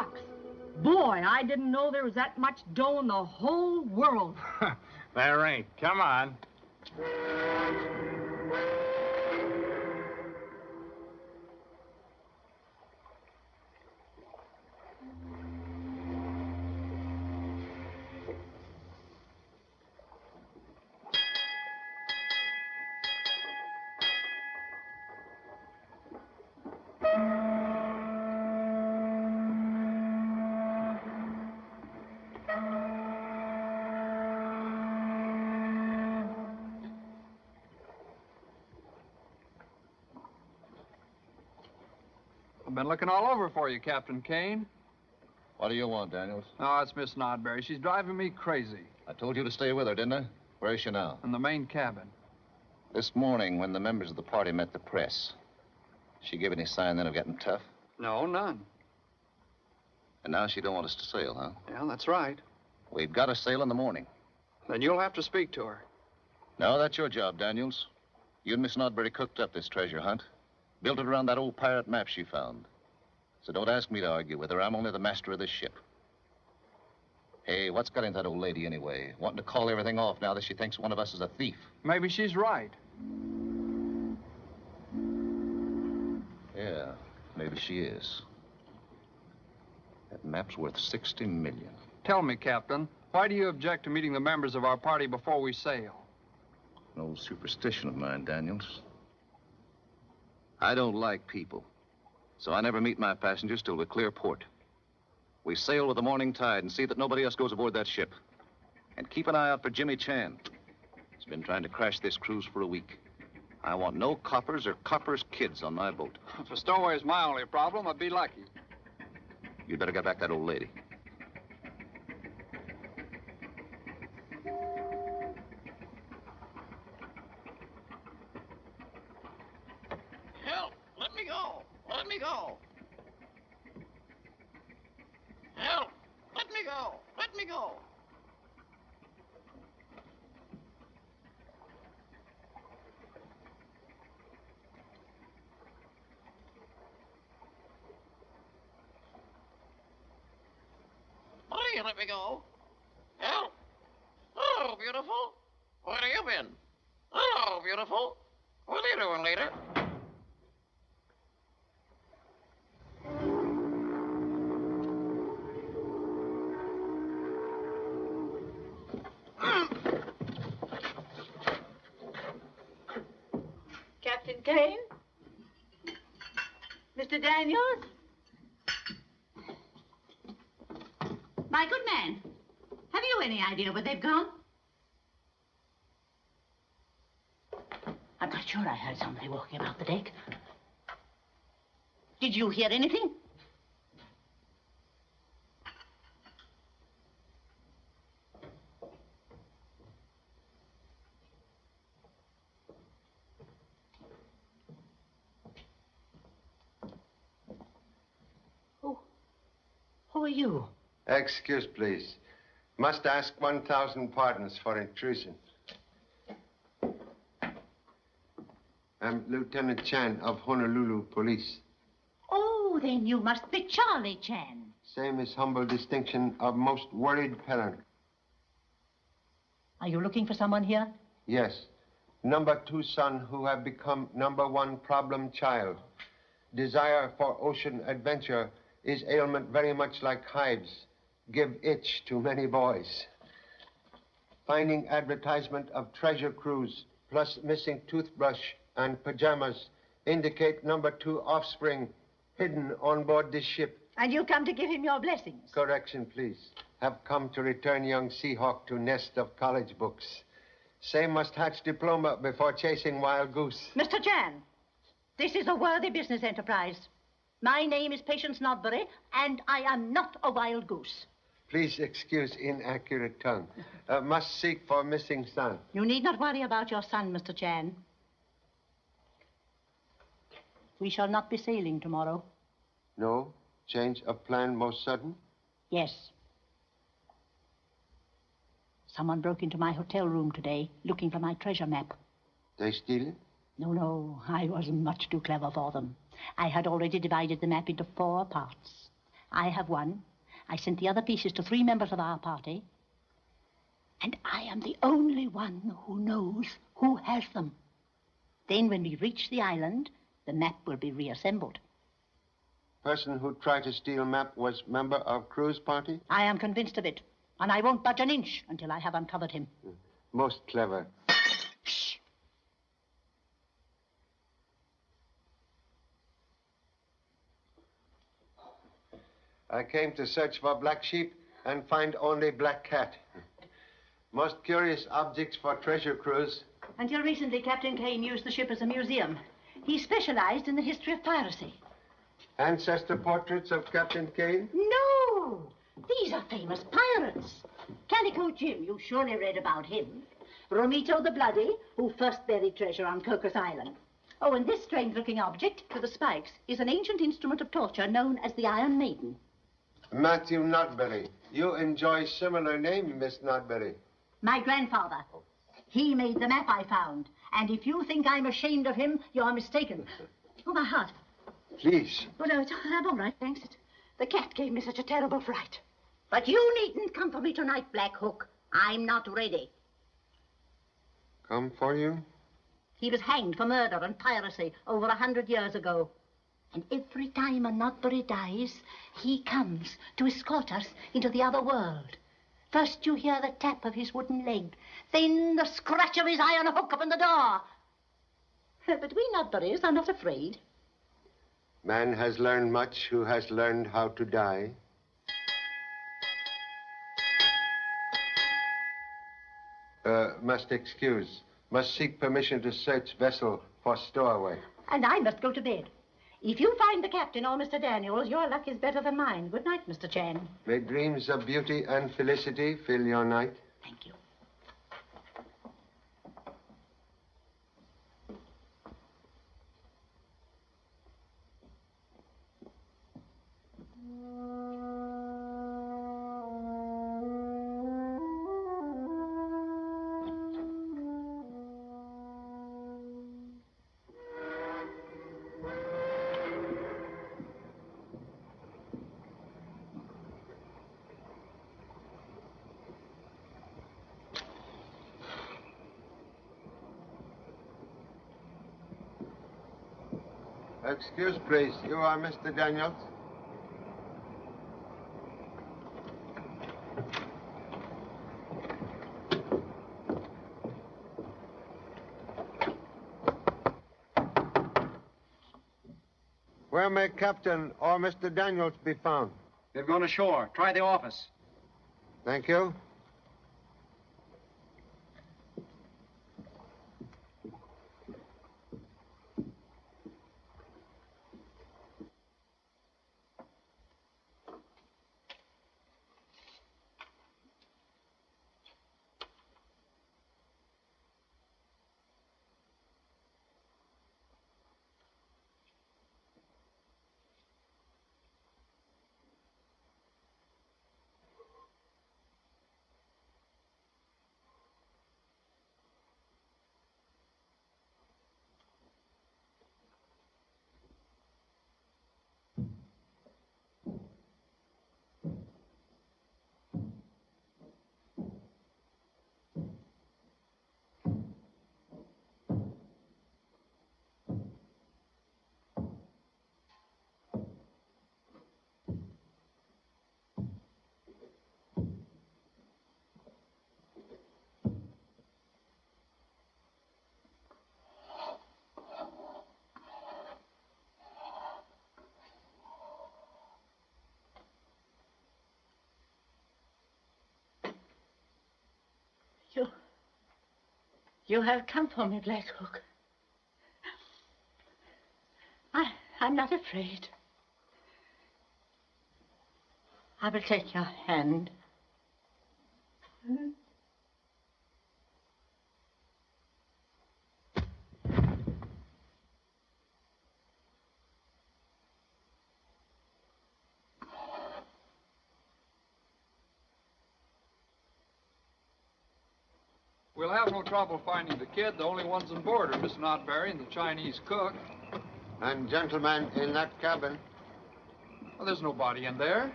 $100. Boy, I didn't know there was that much dough in the whole world. There ain't. Come on. I've been looking all over for you, Captain Kane. What do you want, Daniels? Oh, it's Miss Nodbury. She's driving me crazy. I told you to stay with her, didn't I? Where is she now? In the main cabin. This morning, when the members of the party met the press, she give any sign then of getting tough? No, none. And now she don't want us to sail, huh? Yeah, that's right. We've got to sail in the morning. Then you'll have to speak to her. No, that's your job, Daniels. You and Miss Nodbury cooked up this treasure hunt. Built it around that old pirate map she found. So don't ask me to argue with her. I'm only the master of this ship. Hey, what's got into that old lady anyway? Wanting to call everything off now that she thinks one of us is a thief. Maybe she's right. Yeah, maybe she is. That map's worth 60 million. Tell me, Captain, why do you object to meeting the members of our party before we sail? An old superstition of mine, Daniels. I don't like people, so I never meet my passengers till we clear port. We sail with the morning tide and see that nobody else goes aboard that ship. And keep an eye out for Jimmy Chan. He's been trying to crash this cruise for a week. I want no coppers or coppers' kids on my boat. If a stowaway's my only problem, I'd be lucky. You'd better get back that old lady. Help! Let me go! Let me go! Help! Let me go! Let me go! Please let me go. Help! Hello, beautiful. Where have you been? Hello, beautiful. What are you doing later? Captain Kane? Mr. Daniels? My good man, have you any idea where they've gone? I'm not sure I heard somebody walking about the deck. Did you hear anything? Who are you? Excuse, please. Must ask 1,000 pardons for intrusion. I'm Lieutenant Chan of Honolulu Police. Oh, then you must be Charlie Chan. Same as humble distinction of most worried parent. Are you looking for someone here? Yes. Number 2 son who have become number 1 problem child. Desire for ocean adventure is ailment very much like hives. Give itch to many boys. Finding advertisement of treasure cruise plus missing toothbrush and pajamas indicate number 2 offspring hidden on board this ship. And you come to give him your blessings? Correction, please. Have come to return young Seahawk to nest of college books. Same must hatch diploma before chasing wild goose. Mr. Chan, this is a worthy business enterprise. My name is Patience Nodbury, and I am not a wild goose. Please excuse inaccurate tongue. Must seek for missing son. You need not worry about your son, Mr. Chan. We shall not be sailing tomorrow. No? Change of plan most sudden? Yes. Someone broke into my hotel room today, looking for my treasure map. They steal it? No, I wasn't much too clever for them. I had already divided the map into 4 parts. I have one. I sent the other pieces to 3 members of our party. And I am the only one who knows who has them. Then when we reach the island, the map will be reassembled. Person who tried to steal map was member of crew's party? I am convinced of it. And I won't budge an inch until I have uncovered him. Most clever. Shh. I came to search for black sheep and find only black cat. Most curious objects for treasure cruise. Until recently, Captain Kane used the ship as a museum. He specialized in the history of piracy. Ancestor portraits of Captain Kane? No! These are famous pirates. Calico Jim, you surely read about him. Romito the Bloody, who first buried treasure on Cocos Island. Oh, and this strange-looking object with the spikes is an ancient instrument of torture known as the Iron Maiden. Matthew Nodbury. You enjoy similar name, Miss Nodbury. My grandfather. He made the map I found. And if you think I'm ashamed of him, you're mistaken. Oh, my heart. Please. Oh, no, I'm all right, thanks. The cat gave me such a terrible fright. But you needn't come for me tonight, Black Hook. I'm not ready. Come for you? He was hanged for murder and piracy over 100 years ago. And every time a Nodbury dies, he comes to escort us into the other world. First you hear the tap of his wooden leg, then the scratch of his iron hook upon the door. But we Nodburys are not afraid. Man has learned much who has learned how to die. Must excuse. Must seek permission to search vessel for stowaway. And I must go to bed. If you find the captain or Mr. Daniels, your luck is better than mine. Good night, Mr. Chan. May dreams of beauty and felicity fill your night. Thank you. Excuse, please. You are Mr. Daniels? Where may Captain or Mr. Daniels be found? They've gone ashore. Try the office. Thank you. You have come for me, Black Hook. I'm not afraid. I will take your hand. We'll have no trouble finding the kid. The only ones on board are Miss Nodbury and the Chinese cook. And gentlemen in that cabin. Well, there's nobody in there.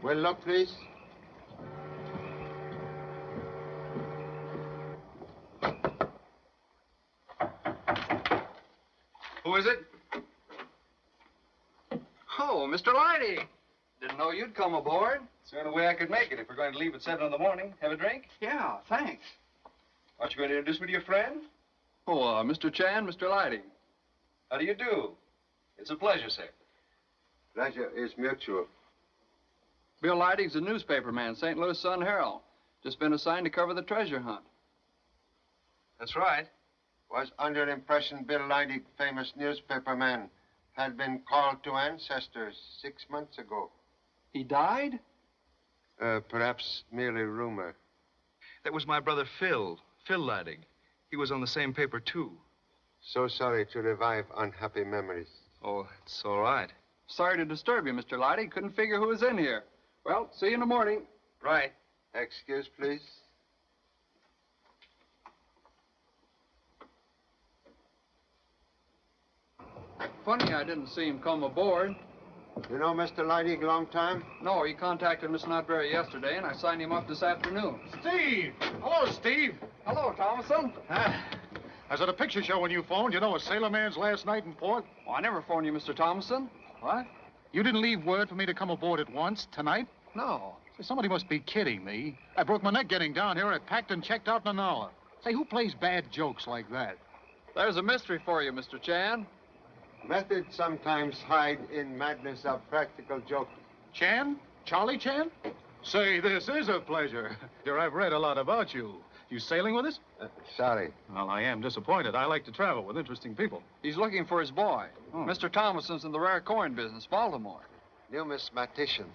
Will look, please. Who is it? Oh, Mr. Lighty. Didn't know you'd come aboard. It's the only way I could make it if we're going to leave at 7 in the morning. Have a drink? Yeah, thanks. Aren't you going to introduce me to your friend? Oh, Mr. Chan, Mr. Lighty. How do you do? It's a pleasure, sir. Pleasure is mutual. Bill Lighty's a newspaper man, St. Louis Sun-Herald. Just been assigned to cover the treasure hunt. That's right. Was under impression Bill Leidig, famous newspaper man, had been called to ancestors 6 months ago. He died? Perhaps merely rumor. That was my brother Phil Leidig. He was on the same paper, too. So sorry to revive unhappy memories. Oh, it's all right. Sorry to disturb you, Mr. Lighty. Couldn't figure who was in here. Well, see you in the morning. Right. Excuse, please. Funny I didn't see him come aboard. You know Mr. Leidig long time? No, he contacted Miss Nodbury yesterday, and I signed him up this afternoon. Steve! Hello, Steve. Hello, Thomason. I was at a picture show when you phoned. You know, a sailorman's last night in port. Oh, I never phoned you, Mr. Thomason. What? You didn't leave word for me to come aboard at once tonight? No. Say, somebody must be kidding me. I broke my neck getting down here. I packed and checked out in an hour. Say, who plays bad jokes like that? There's a mystery for you, Mr. Chan. Methods sometimes hide in madness of practical joke. Chan? Charlie Chan? Say, this is a pleasure. Here, I've read a lot about you. You sailing with us? Sorry. Well, I am disappointed. I like to travel with interesting people. He's looking for his boy. Oh. Mr. Thomason's in the rare coin business, Baltimore. Numismatician.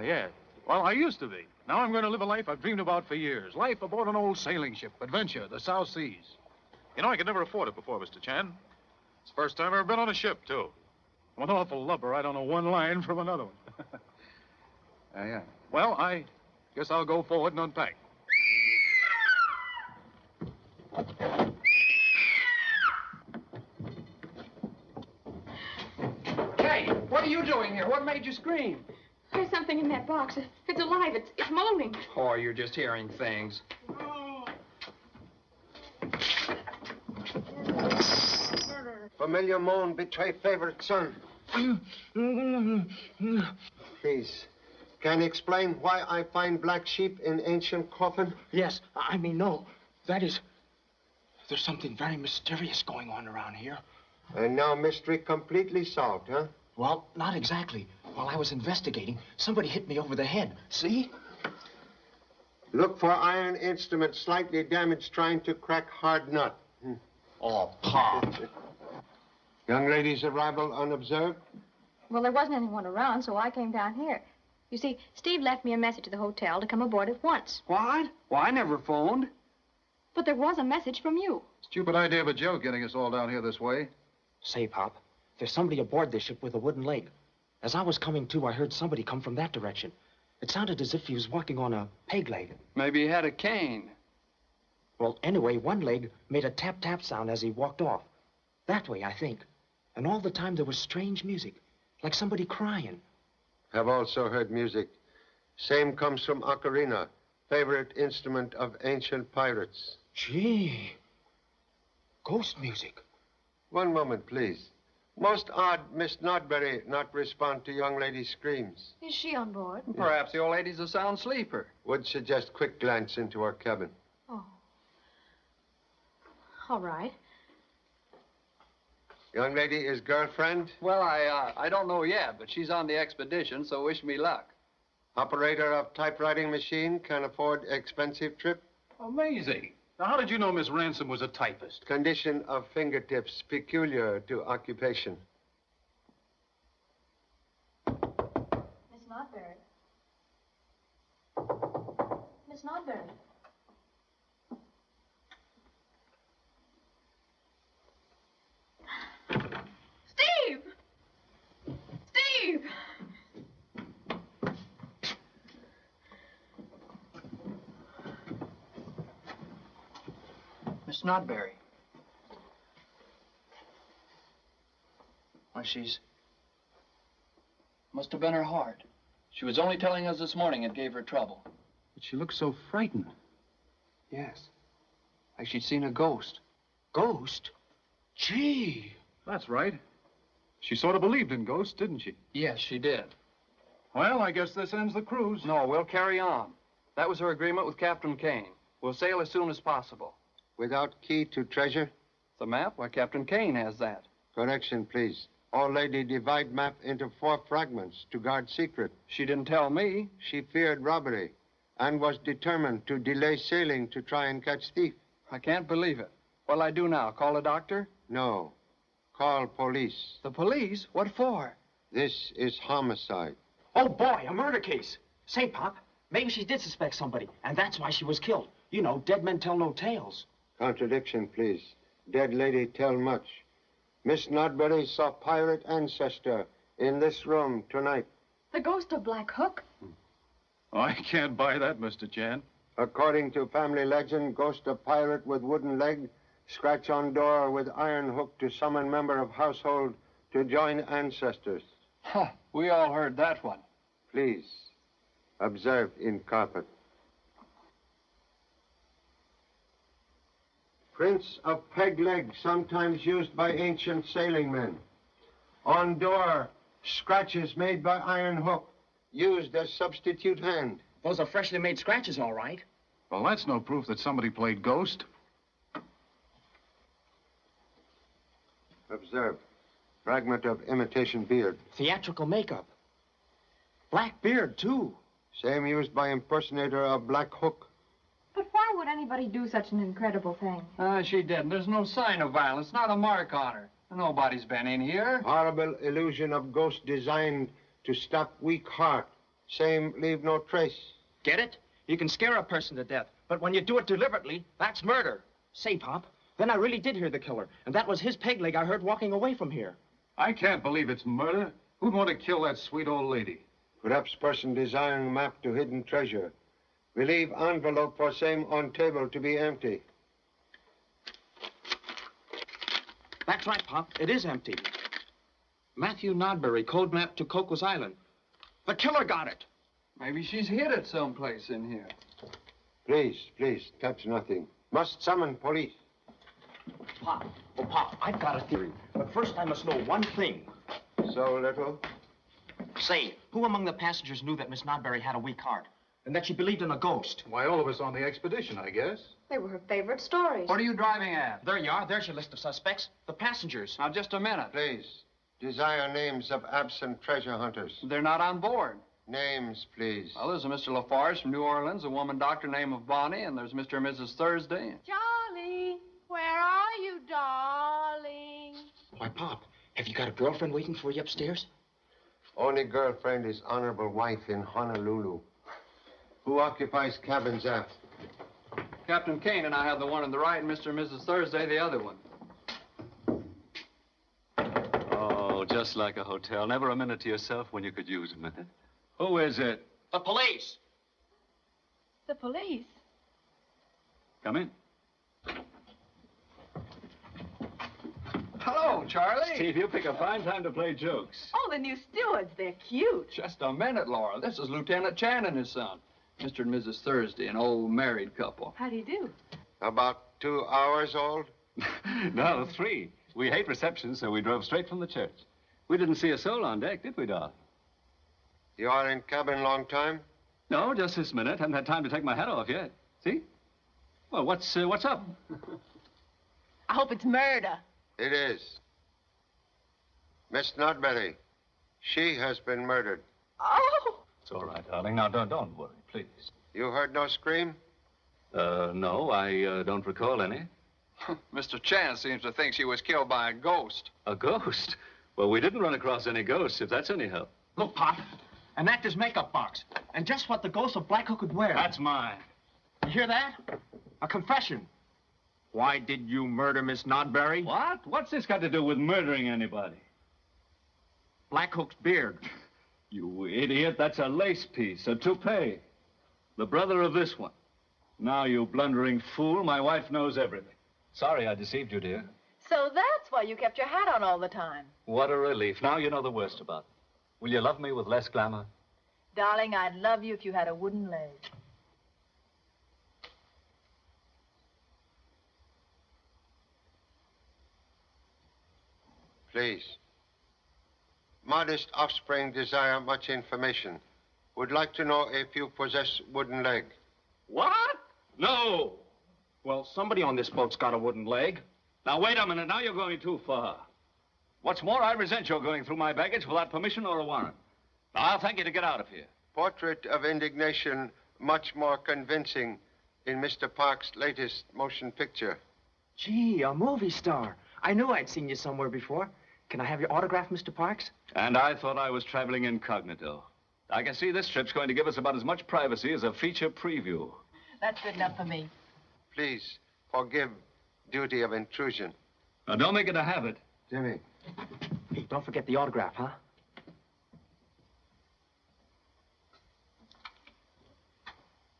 Yeah. Well, I used to be. Now I'm going to live a life I've dreamed about for years. Life aboard an old sailing ship. Adventure, the South Seas. You know, I could never afford it before, Mr. Chan. It's the first time I've ever been on a ship, too. I'm an awful lubber. I don't know one line from another one. Yeah. Well, I guess I'll go forward and unpack. Hey, what are you doing here? What made you scream? There's something in that box. It's alive. It's moaning. Oh, you're just hearing things. Familiar moan betray favorite son. Please. Can you explain why I find black sheep in ancient coffin? Yes, I mean, no. That is, there's something very mysterious going on around here. And now mystery completely solved, huh? Well, not exactly. While I was investigating, somebody hit me over the head. See? Look for iron instrument slightly damaged trying to crack hard nut. Oh, Pop. Young lady's arrival unobserved? Well, there wasn't anyone around, so I came down here. You see, Steve left me a message at the hotel to come aboard at once. What? Well, I never phoned. But there was a message from you. Stupid idea of a joke getting us all down here this way. Say, Pop, there's somebody aboard this ship with a wooden leg. As I was coming to, I heard somebody come from that direction. It sounded as if he was walking on a peg leg. Maybe he had a cane. Well, anyway, one leg made a tap-tap sound as he walked off. That way, I think. And all the time there was strange music, like somebody crying. Have also heard music. Same comes from ocarina, favorite instrument of ancient pirates. Gee, ghost music. One moment, please. Most odd, Miss Nodbury not respond to young lady's screams. Is she on board? Perhaps the old lady's a sound sleeper. Would suggest quick glance into her cabin. Oh. All right. Young lady is girlfriend? Well, I don't know yet, but she's on the expedition, so wish me luck. Operator of typewriting machine, can afford expensive trip? Amazing. Now, how did you know Miss Ransom was a typist? Condition of fingertips peculiar to occupation. Miss Nodbury. Miss Nodbury. Steve! Steve! Miss Nodbury. Why, she's Must have been her heart. She was only telling us this morning it gave her trouble. But she looks so frightened. Yes. Like she'd seen a ghost. Ghost? Gee. That's right. She sort of believed in ghosts, didn't she? Yes, she did. Well, I guess this ends the cruise. No, we'll carry on. That was her agreement with Captain Kane. We'll sail as soon as possible. Without key to treasure? The map? Why, Captain Kane has that. Correction, please. Old lady divide map into 4 fragments to guard secret. She didn't tell me. She feared robbery and was determined to delay sailing to try and catch thief. I can't believe it. What'll I do now? Call a doctor? No. Call police. The police? What for? This is homicide. Oh, boy, a murder case. Say, Pop, maybe she did suspect somebody, and that's why she was killed. You know, dead men tell no tales. Contradiction, please. Dead lady tell much. Miss Nodbury saw pirate ancestor in this room tonight. The ghost of Black Hook? I can't buy that, Mr. Chan. According to family legend, ghost of pirate with wooden leg, scratch on door with iron hook to summon member of household to join ancestors. Huh, we all heard that one. Please, observe in carpet. Prints of peg leg, sometimes used by ancient sailing men. On door, scratches made by iron hook, used as substitute hand. Those are freshly made scratches, all right. Well, that's no proof that somebody played ghost. Observe. Fragment of imitation beard. Theatrical makeup. Black beard, too. Same used by impersonator of Black Hook. But why would anybody do such an incredible thing? She didn't. There's no sign of violence, not a mark on her. Nobody's been in here. Horrible illusion of ghost designed to stop weak heart. Same leave no trace. Get it? You can scare a person to death, but when you do it deliberately, that's murder. Say, Pop, then I really did hear the killer, and that was his peg leg I heard walking away from here. I can't believe it's murder. Who'd want to kill that sweet old lady? Perhaps person desiring map to hidden treasure. We leave envelope for same on table to be empty. That's right, Pop. It is empty. Matthew Nodbury, code map to Cocos Island. The killer got it. Maybe she's hid it someplace in here. Please, touch nothing. Must summon police. Pop, oh, Pop, I've got a theory. But first I must know one thing. So little? Say, who among the passengers knew that Miss Nodbury had a weak heart? And that she believed in a ghost? Why, all of us on the expedition, I guess. They were her favorite stories. What are you driving at? There you are. There's your list of suspects. The passengers. Now, just a minute. Please, desire names of absent treasure hunters. They're not on board. Names, please. Well, there's a Mr. LaFarge from New Orleans, a woman doctor named of Bonnie, and there's Mr. and Mrs. Thursday. Charlie, where are you, darling? Why, Pop, have you got a girlfriend waiting for you upstairs? Only girlfriend is honorable wife in Honolulu. Who occupies cabins aft? Captain Kane and I have the one on the right, and Mr. and Mrs. Thursday the other one. Oh, just like a hotel. Never a minute to yourself when you could use a minute. Who is it? The police. The police? Come in. Hello, Charlie. Steve, you pick a fine time to play jokes. Oh, the new stewards. They're cute. Just a minute, Laura. This is Lieutenant Chan and his son. Mr. and Mrs. Thursday, an old married couple. How do you do? About 2 hours old? No, 3. We hate receptions, so we drove straight from the church. We didn't see a soul on deck, did we, Doc? You are in cabin long time? No, just this minute. Haven't had time to take my hat off yet. See? Well, what's up? I hope it's murder. It is. Miss Nodbury, she has been murdered. Oh! It's all right, darling. Now, don't worry, please. You heard no scream? No, I don't recall any. Mr. Chan seems to think she was killed by a ghost. A ghost? Well, we didn't run across any ghosts, if that's any help. Look, Pop, an actor's makeup box. And just what the ghost of Black Hook could wear. That's mine. You hear that? A confession. Why did you murder Miss Nodbury? What? What's this got to do with murdering anybody? Black Hook's beard. You idiot, that's a lace piece, a toupee. The brother of this one. Now, you blundering fool, my wife knows everything. Sorry I deceived you, dear. So that's why you kept your hat on all the time. What a relief. Now you know the worst about it. Will you love me with less glamour? Darling, I'd love you if you had a wooden leg. Please. Modest offspring desire much information. Would like to know if you possess wooden leg. What? No. Well, somebody on this boat's got a wooden leg. Now, wait a minute. Now you're going too far. What's more, I resent your going through my baggage without permission or a warrant. Now, I'll thank you to get out of here. Portrait of indignation much more convincing in Mr. Park's latest motion picture. Gee, a movie star. I knew I'd seen you somewhere before. Can I have your autograph, Mr. Parks? And I thought I was traveling incognito. I can see this trip's going to give us about as much privacy as a feature preview. That's good enough for me. Please forgive duty of intrusion. Now, don't make it a habit. Jimmy. Hey, don't forget the autograph, huh?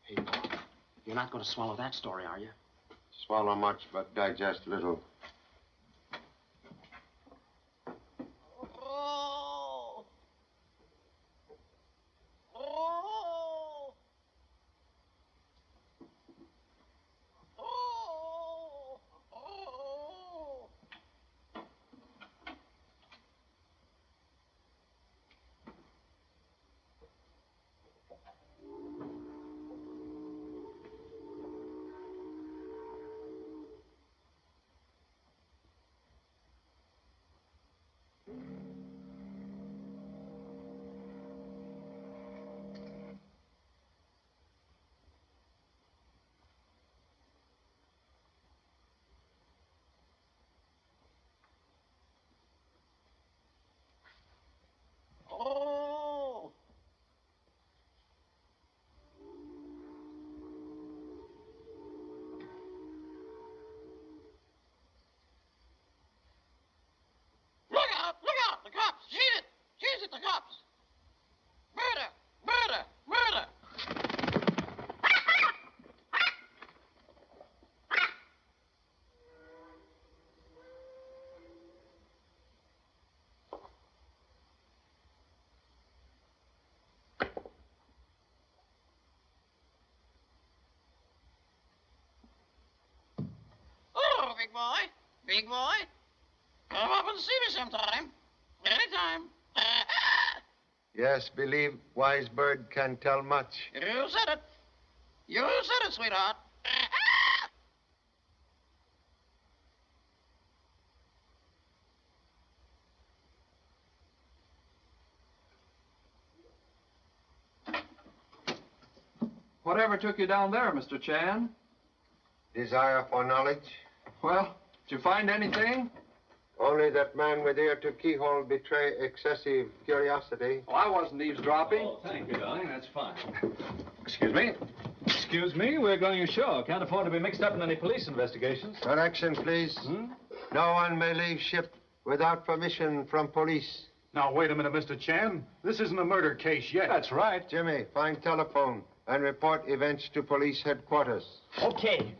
Hey, you're not going to swallow that story, are you? Swallow much, but digest little. The cops! Murder! Murder! Murder! Oh, big boy. Big boy. Come up and see me sometime. Anytime. Yes, believe wise bird can tell much. You said it. You said it, sweetheart. Whatever took you down there, Mr. Chan? Desire for knowledge? Well, did you find anything? Only that man with ear to keyhole betray excessive curiosity. Oh, I wasn't eavesdropping. Oh, thank you, darling. That's fine. Excuse me. Excuse me. We're going ashore. Can't afford to be mixed up in any police investigations. Correction, please. No one may leave ship without permission from police. Now, wait a minute, Mr. Chan. This isn't a murder case yet. That's right. Jimmy, find telephone and report events to police headquarters. Okay.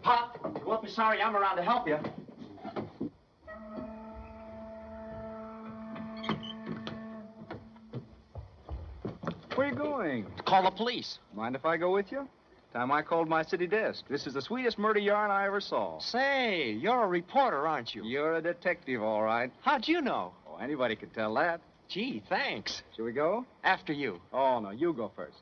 Pop, you won't be sorry I'm around to help you. Where are you going? Call the police. Mind if I go with you? Time I called my city desk. This is the sweetest murder yarn I ever saw. Say, you're a reporter, aren't you? You're a detective, all right. How'd you know? Oh, anybody could tell that. Gee, thanks. Shall we go? After you. Oh, no, you go first.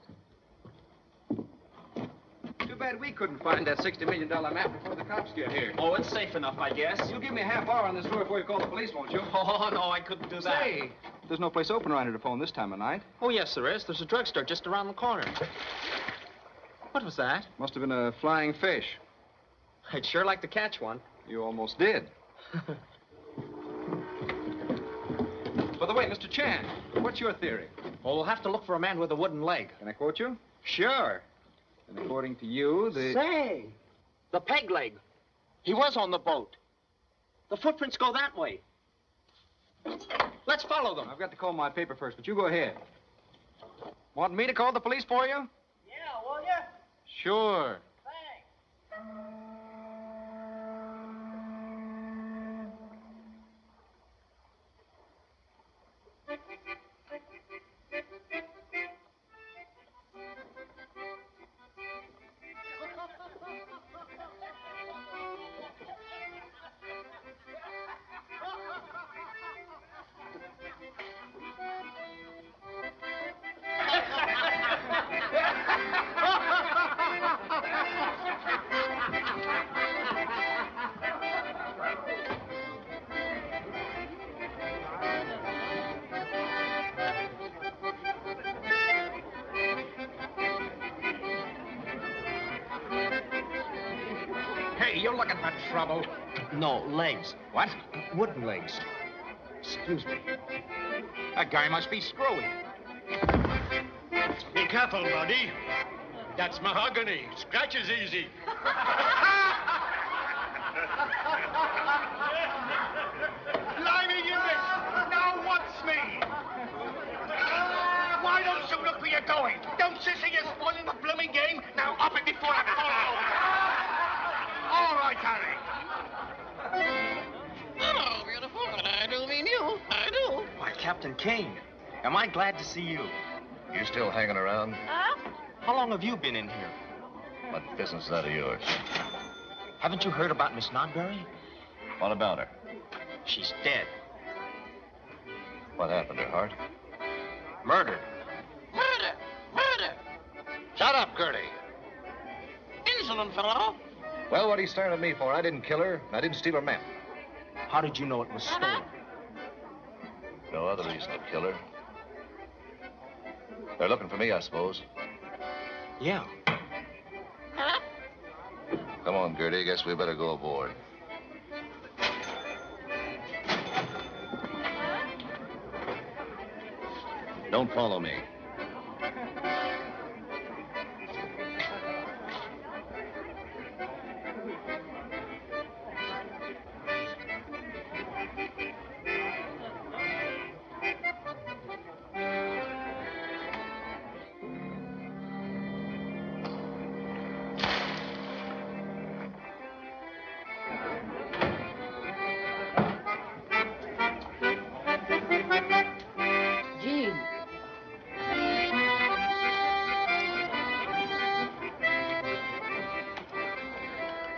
Too bad we couldn't find that $60 million map before the cops get here. Oh, it's safe enough, I guess. You'll give me a half hour on this tour before you call the police, won't you? Oh, no, I couldn't do that. Say, there's no place open around here to phone this time of night. Oh, yes, there is. There's a drugstore just around the corner. What was that? Must have been a flying fish. I'd sure like to catch one. You almost did. By the way, Mr. Chan, what's your theory? Well, we'll have to look for a man with a wooden leg. Can I quote you? Sure. And according to you, Say, the peg leg. He was on the boat. The footprints go that way. Let's follow them. I've got to call my paper first, but you go ahead. Want me to call the police for you? Yeah, will ya? Sure. Thanks. Hey, you're looking for trouble. No, legs. What? Wooden legs. Excuse me. That guy must be screwy. Be careful, buddy. That's mahogany. Scratches easy. Blimey, you miss. Now what's me? Why don't you look where you're going? Don't sissy, you're spoiling the blooming game. Now up it before I fall over. All right, Harry. Hello, beautiful. And I do mean you. I do. Why, Captain King, am I glad to see you? You still hanging around? Huh? How long have you been in here? What business is that of yours? Haven't you heard about Miss Nodbury? What about her? She's dead. What happened to her heart? Murdered. Murder. Murder. Shut up, Gertie. Insolent fellow. Well, what are you staring at me for? I didn't kill her, and I didn't steal her map. How did you know it was stolen? No other reason to kill her. They're looking for me, I suppose. Yeah. Huh? Come on, Gertie. Guess we better go aboard. Don't follow me. Jean.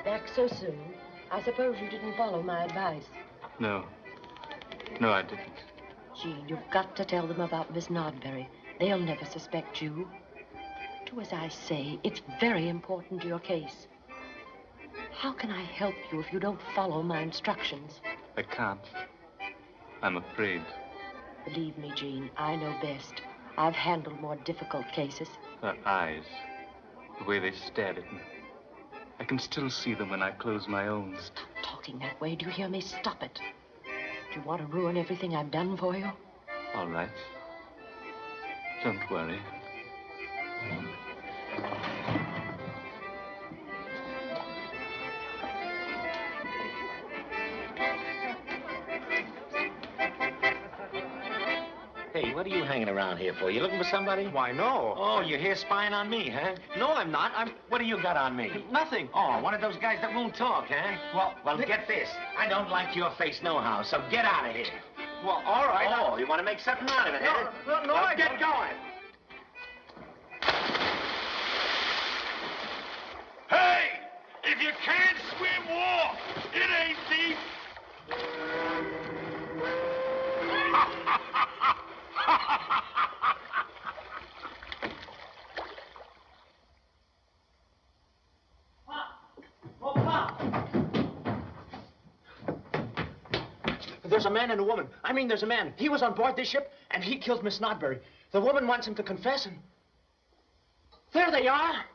Back so soon? I suppose you didn't follow my advice. No. No, I didn't. Jean, you've got to tell them about Miss Nodbury. They'll never suspect you. Do as I say. It's very important to your case. How can I help you if you don't follow my instructions? I can't. I'm afraid. Believe me, Jean, I know best. I've handled more difficult cases. Her eyes, the way they stared at me. I can still see them when I close my own. Stop talking that way. Do you hear me? Stop it. Do you want to ruin everything I've done for you? All right. Don't worry. Hey, what are you hanging around here for? You looking for somebody? Why, no. Oh, you're here spying on me, huh? No, I'm not. What do you got on me? Nothing. Oh, one of those guys that won't talk, huh? Well, get this. I don't like your face nohow, so get out of here. Well, all right. Oh, you want to make something out of it, huh? No, well, get going. Hey! If you can't swim, walk! It ain't deep! There's a man and a woman. I mean, there's a man. He was on board this ship, and he killed Miss Nodbury. The woman wants him to confess, and there they are.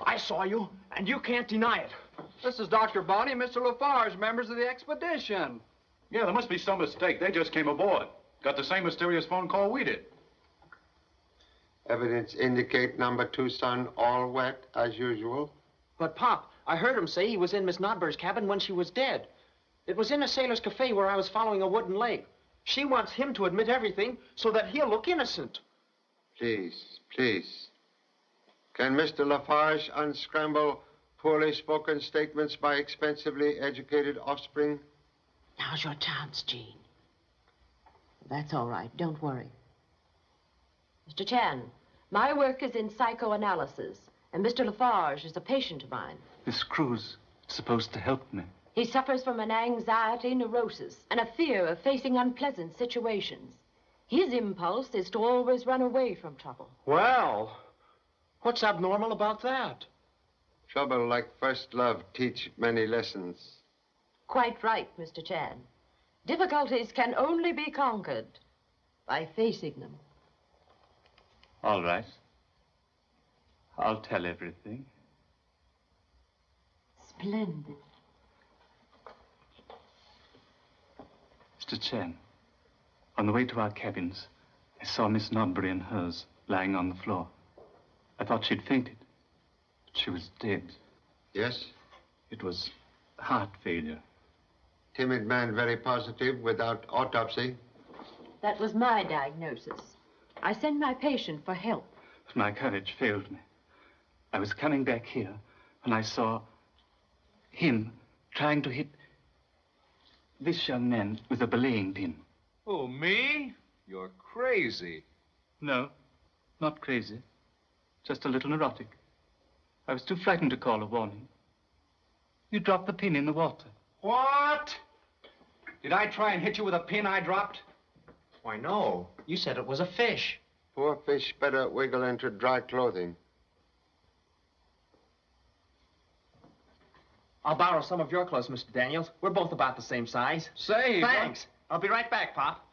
I saw you, and you can't deny it. This is Dr. Bonnie and Mr. Lafarge, members of the expedition. Yeah, there must be some mistake. They just came aboard. Got the same mysterious phone call we did. Evidence indicate number 2 son all wet as usual. But, Pop, I heard him say he was in Miss Nodbury's cabin when she was dead. It was in a sailor's cafe where I was following a wooden leg. She wants him to admit everything so that he'll look innocent. Please, please. Can Mr. Lafarge unscramble poorly spoken statements by expensively educated offspring? Now's your chance, Jean. That's all right. Don't worry. Mr. Chan, my work is in psychoanalysis, and Mr. Lafarge is a patient of mine. This crew's supposed to help me. He suffers from an anxiety neurosis and a fear of facing unpleasant situations. His impulse is to always run away from trouble. Well, what's abnormal about that? Trouble like first love teach many lessons. Quite right, Mr. Chan. Difficulties can only be conquered by facing them. All right. I'll tell everything. Splendid. Mr. Chan, on the way to our cabins, I saw Miss Nodbury and hers lying on the floor. I thought she'd fainted, but she was dead. Yes? It was heart failure. Timid man, very positive, without autopsy. That was my diagnosis. I sent my patient for help. But my courage failed me. I was coming back here when I saw him trying to hit this young man with a belaying pin. Oh, me? You're crazy. No, not crazy. Just a little neurotic. I was too frightened to call a warning. You dropped the pin in the water. What? Did I try and hit you with a pin I dropped? Why, no. You said it was a fish. Poor fish better wiggle into dry clothing. I'll borrow some of your clothes, Mr. Daniels. We're both about the same size. Say, thanks. I'll be right back, Pop.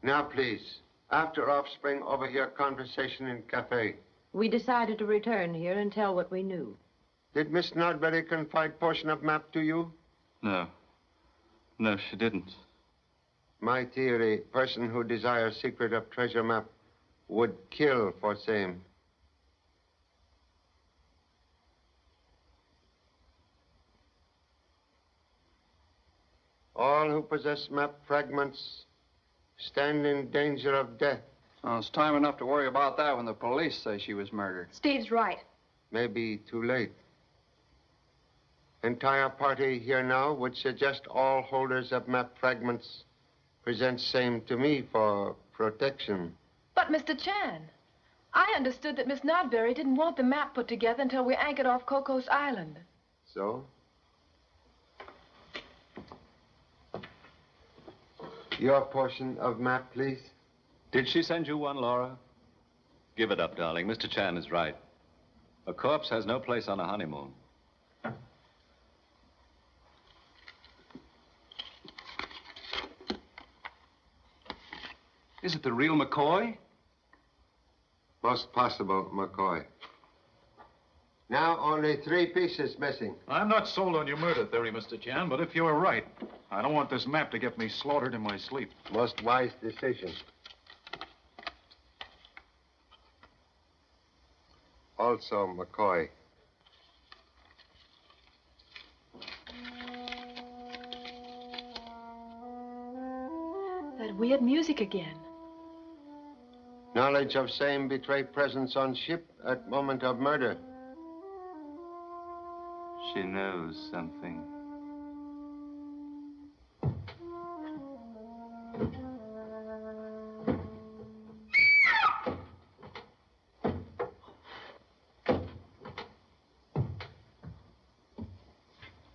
Now, please. After offspring, over here, conversation in cafe. We decided to return here and tell what we knew. Did Miss Nodbury confide portion of map to you? No. No, she didn't. My theory, person who desires secret of treasure map would kill for same. All who possess map fragments stand in danger of death. Well, it's time enough to worry about that when the police say she was murdered. Steve's right. Maybe too late. Entire party here now would suggest all holders of map fragments present same to me for protection. But, Mr. Chan, I understood that Miss Nodbury didn't want the map put together until we anchored off Cocos Island. So? Your portion of map, please. Did she send you one, Laura? Give it up, darling. Mr. Chan is right. A corpse has no place on a honeymoon. Is it the real McCoy? Most possible, McCoy. Now only 3 pieces missing. I'm not sold on your murder theory, Mr. Chan, but if you're right, I don't want this map to get me slaughtered in my sleep. Most wise decision. Also, McCoy. That weird music again. Knowledge of same betray presence on ship at moment of murder. She knows something.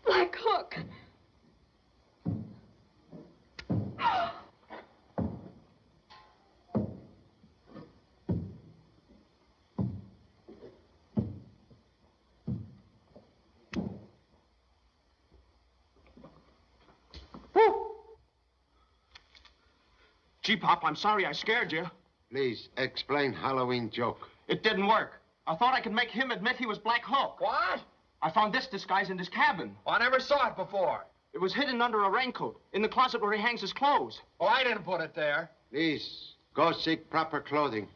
Black Hook. Gee, Pop, I'm sorry I scared you. Please, explain Halloween joke. It didn't work. I thought I could make him admit he was Black Hook. What? I found this disguise in his cabin. Well, I never saw it before. It was hidden under a raincoat, in the closet where he hangs his clothes. Oh, I didn't put it there. Please, go seek proper clothing.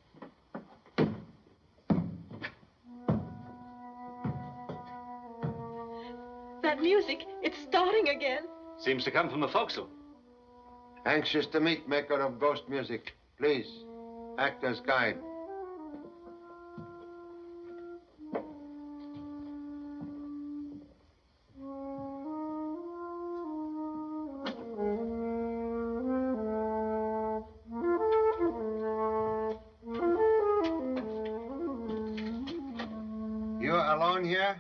That music, it's starting again. Seems to come from the forecastle. Anxious to meet maker of ghost music. Please, act as guide. You're alone here?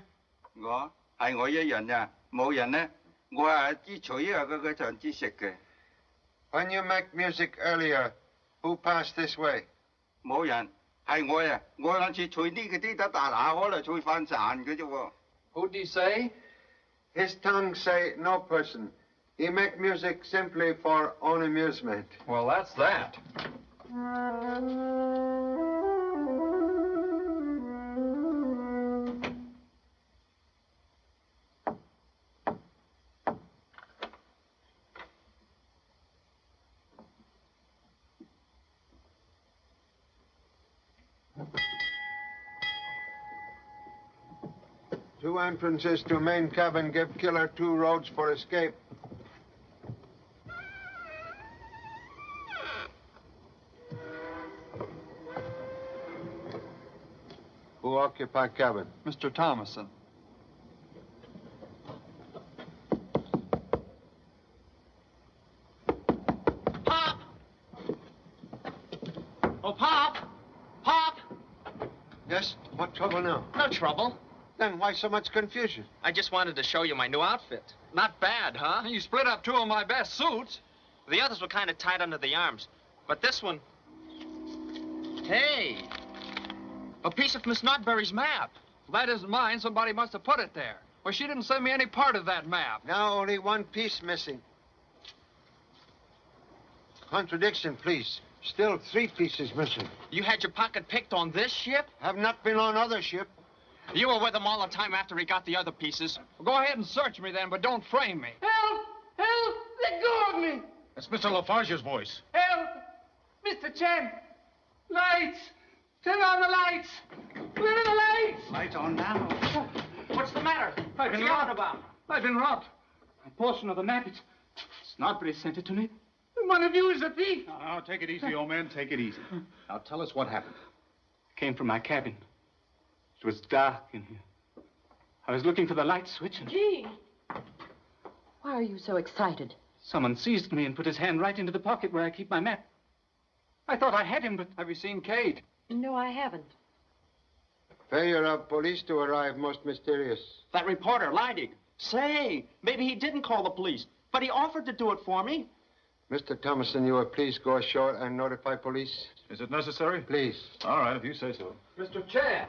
係我一人呀，冇人呢。我係支取啊，嗰場支食嘅。When you make music earlier, who passed this way? 冇人，係我呀。我兩次取呢個啲得大下，可能取翻賺嘅啫喎。Who'd he say? His tongue say no person. He make music simply for own amusement. Well, that's that. Two entrances to main cabin. Give killer 2 roads for escape. Who occupy cabin? Mr. Thomason. Pop! Oh, Pop! Pop! Yes? What trouble now? No trouble. Then why so much confusion? I just wanted to show you my new outfit. Not bad, huh? You split up 2 of my best suits. The others were kind of tight under the arms. But this one... Hey! A piece of Miss Nodbury's map. That isn't mine. Somebody must have put it there. Well, she didn't send me any part of that map. Now only 1 piece missing. Contradiction, please. Still 3 pieces missing. You had your pocket picked on this ship? Have not been on other ship. You were with him all the time after he got the other pieces. Well, go ahead and search me then, but don't frame me. Help! Help! Let go of me! That's Mr. Lafarge's voice. Help! Mr. Chen! Lights! Turn on the lights! Where are the lights? Lights on now. What's the matter? I've been What's he on robbed. about? I've been robbed. A portion of the map, it's Nodbury sent it to me. One of you is a thief. Now, take it easy, old man. Take it easy. Now, tell us what happened. I came from my cabin. It was dark in here. I was looking for the light switch and... Gee! Why are you so excited? Someone seized me and put his hand right into the pocket where I keep my map. I thought I had him, but... Have you seen Kate? No, I haven't. Failure of police to arrive most mysterious. That reporter, Leidig. Say, maybe he didn't call the police, but he offered to do it for me. Mr. Thomason, you will please go ashore and notify police? Is it necessary? Please. All right, if you say so. Mr. Chan.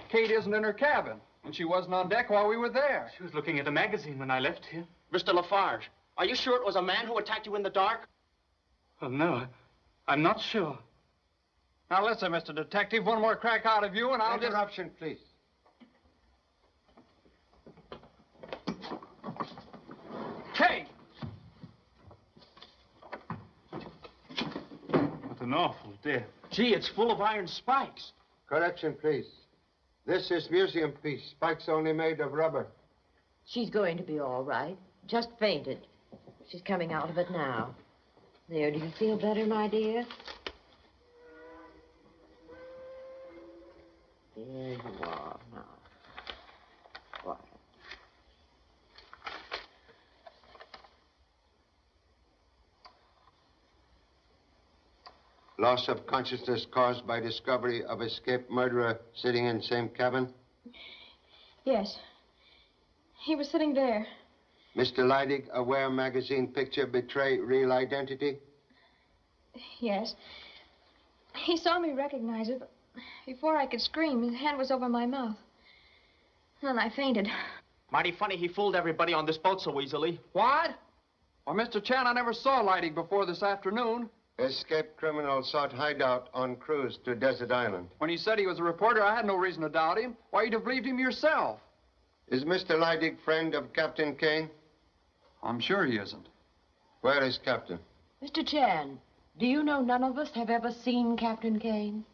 Kate isn't in her cabin, and she wasn't on deck while we were there. She was looking at a magazine when I left here. Mr. Lafarge, are you sure it was a man who attacked you in the dark? Well, no, I'm not sure. Now, listen, Mr. Detective, one more crack out of you, and I'll just... Interruption, please. Kate! What an awful death. Gee, it's full of iron spikes. Correction, please. This is museum piece. Spikes only made of rubber. She's going to be all right. Just fainted. She's coming out of it now. There, do you feel better, my dear? There you are now. Quiet. Loss of consciousness caused by discovery of escaped murderer sitting in same cabin. Yes. He was sitting there. Mr. Leidig, aware magazine picture betray real identity? Yes. He saw me recognize it, but before I could scream, his hand was over my mouth. Then I fainted. Mighty funny he fooled everybody on this boat so easily. What? Well, Mr. Chan, I never saw Leidig before this afternoon. Escaped criminal sought hideout on cruise to Desert Island. When he said he was a reporter, I had no reason to doubt him. Why, you'd have believed him yourself. Is Mr. Leidig friend of Captain Kane? I'm sure he isn't. Where is Captain? Mr. Chan, do you know none of us have ever seen Captain Kane?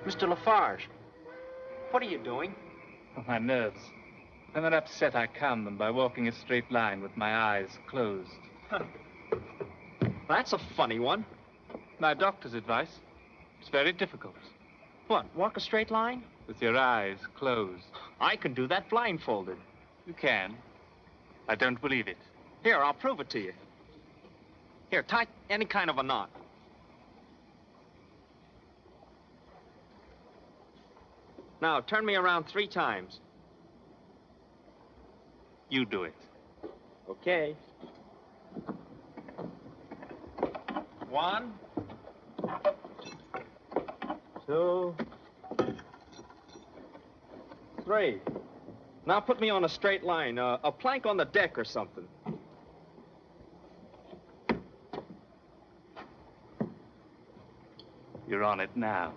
Mr. Lafarge, what are you doing? Oh, my nerves. When they're upset, I calm them by walking a straight line with my eyes closed. That's a funny one. My doctor's advice. It's very difficult. What, walk a straight line? With your eyes closed. I can do that blindfolded. You can. I don't believe it. Here, I'll prove it to you. Here, tie any kind of a knot. Now, turn me around 3 times. You do it. Okay. 1, 2, 3. Now put me on a straight line, a plank on the deck or something. You're on it now.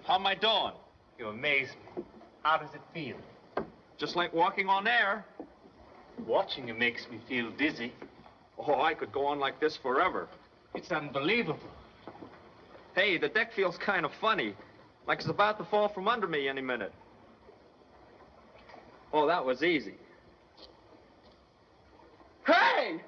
How am I doing? You amaze me. How does it feel? Just like walking on air. Watching you makes me feel dizzy. Oh, I could go on like this forever. It's unbelievable. Hey, the deck feels kind of funny. Like it's about to fall from under me any minute. Oh, that was easy. Hey!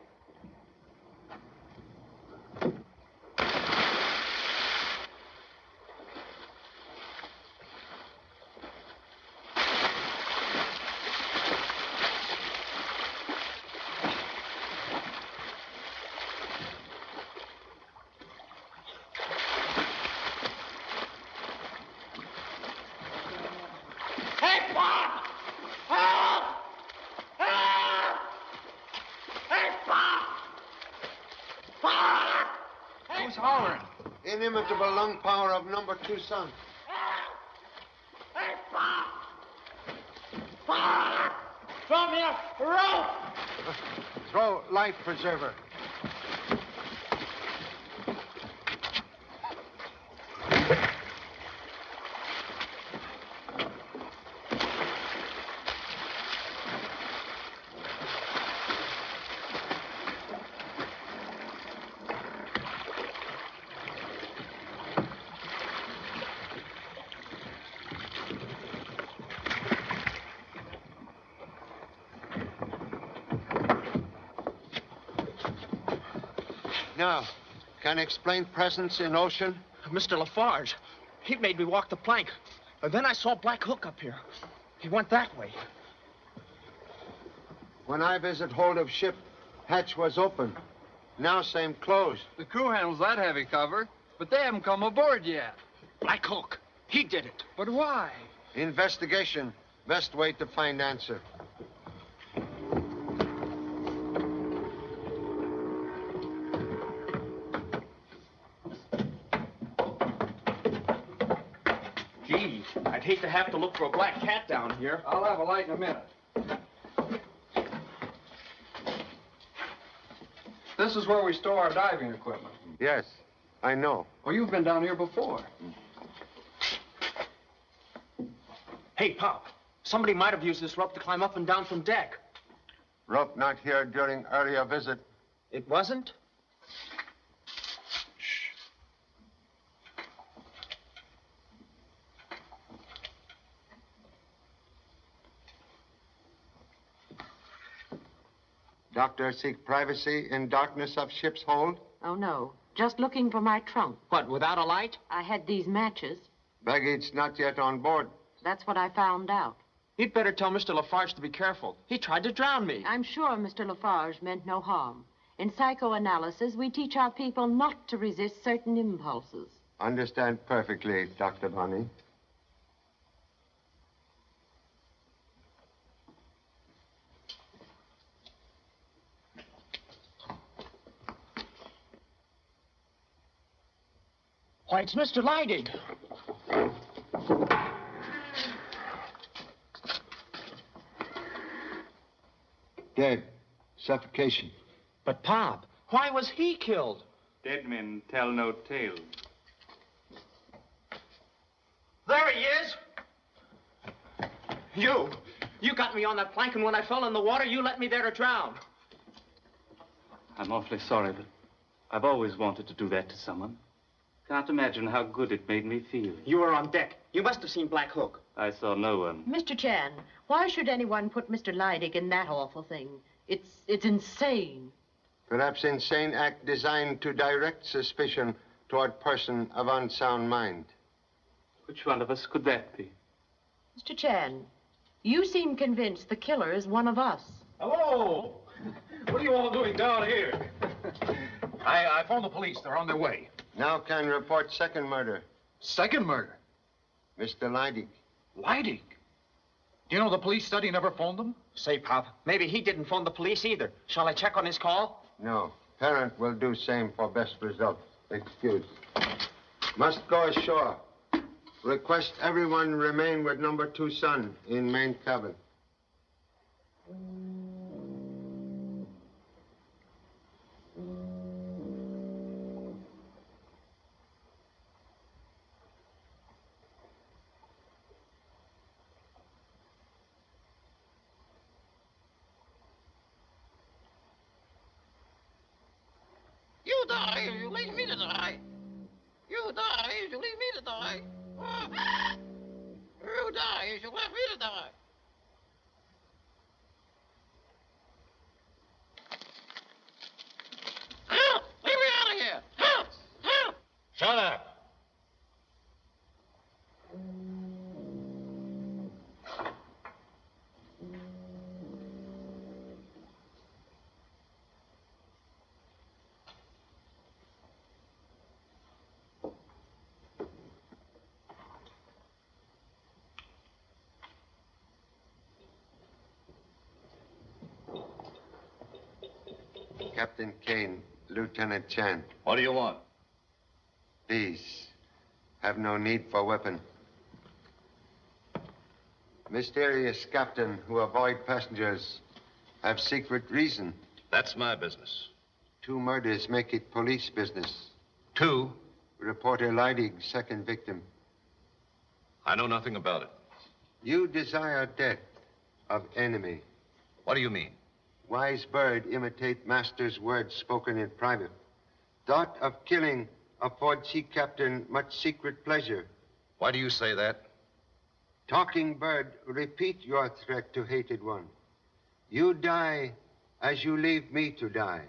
Who's hollering? Inimitable lung power of number 2 son. Throw me a rope! Throw life preserver. Now, can you explain presence in ocean? Mr. Lafarge, he made me walk the plank. And then I saw Black Hook up here. He went that way. When I visit hold of ship, hatch was open. Now same closed. The crew handles that heavy cover, but they haven't come aboard yet. Black Hook, he did it. But why? Investigation. Best way to find answer. Gee, I'd hate to have to look for a black cat down here. I'll have a light in a minute. This is where we store our diving equipment. Yes, I know. Oh, you've been down here before. Hey, Pop, somebody might have used this rope to climb up and down from deck. Rope not here during earlier visit. It wasn't? Doctor seek privacy in darkness of ship's hold? Oh, no. Just looking for my trunk. What, without a light? I had these matches. Baggage not yet on board. That's what I found out. You'd better tell Mr. Lafarge to be careful. He tried to drown me. I'm sure Mr. Lafarge meant no harm. In psychoanalysis, we teach our people not to resist certain impulses. Understand perfectly, Dr. Bonnie. Why, it's Mr. Leidig. Dead. Suffocation. But, Pop, why was he killed? Dead men tell no tales. There he is. You got me on that plank, and when I fell in the water, you let me there to drown. I'm awfully sorry, but I've always wanted to do that to someone. Can't imagine how good it made me feel. You were on deck. You must have seen Black Hook. I saw no one. Mr. Chan, why should anyone put Mr. Leidig in that awful thing? It's insane. Perhaps insane act designed to direct suspicion toward person of unsound mind. Which one of us could that be? Mr. Chan, you seem convinced the killer is one of us. Hello! What are you all doing down here? I phoned the police. They're on their way. Now can report second murder. Second murder? Mr. Leidig. Leidig? Do you know the police said he never phoned them? Say, Pop, maybe he didn't phone the police either. Shall I check on his call? No. Parent will do same for best result. Excuse. Must go ashore. Request everyone remain with number 2 son in main cabin. You die if you leave me to die. You die if you leave me to die. You die if you left me to die. Help! Leave me out of here! Help! Help! Shut up. Captain Kane, Lieutenant Chan. What do you want? Please, have no need for weapon. Mysterious captain who avoid passengers have secret reason. That's my business. 2 murders make it police business. 2? Reporter Leidig's second victim. I know nothing about it. You desire death of enemy. What do you mean? Wise bird imitate master's words spoken in private. Thought of killing afford sea captain much secret pleasure. Why do you say that? Talking bird, repeat your threat to hated one. You die as you leave me to die.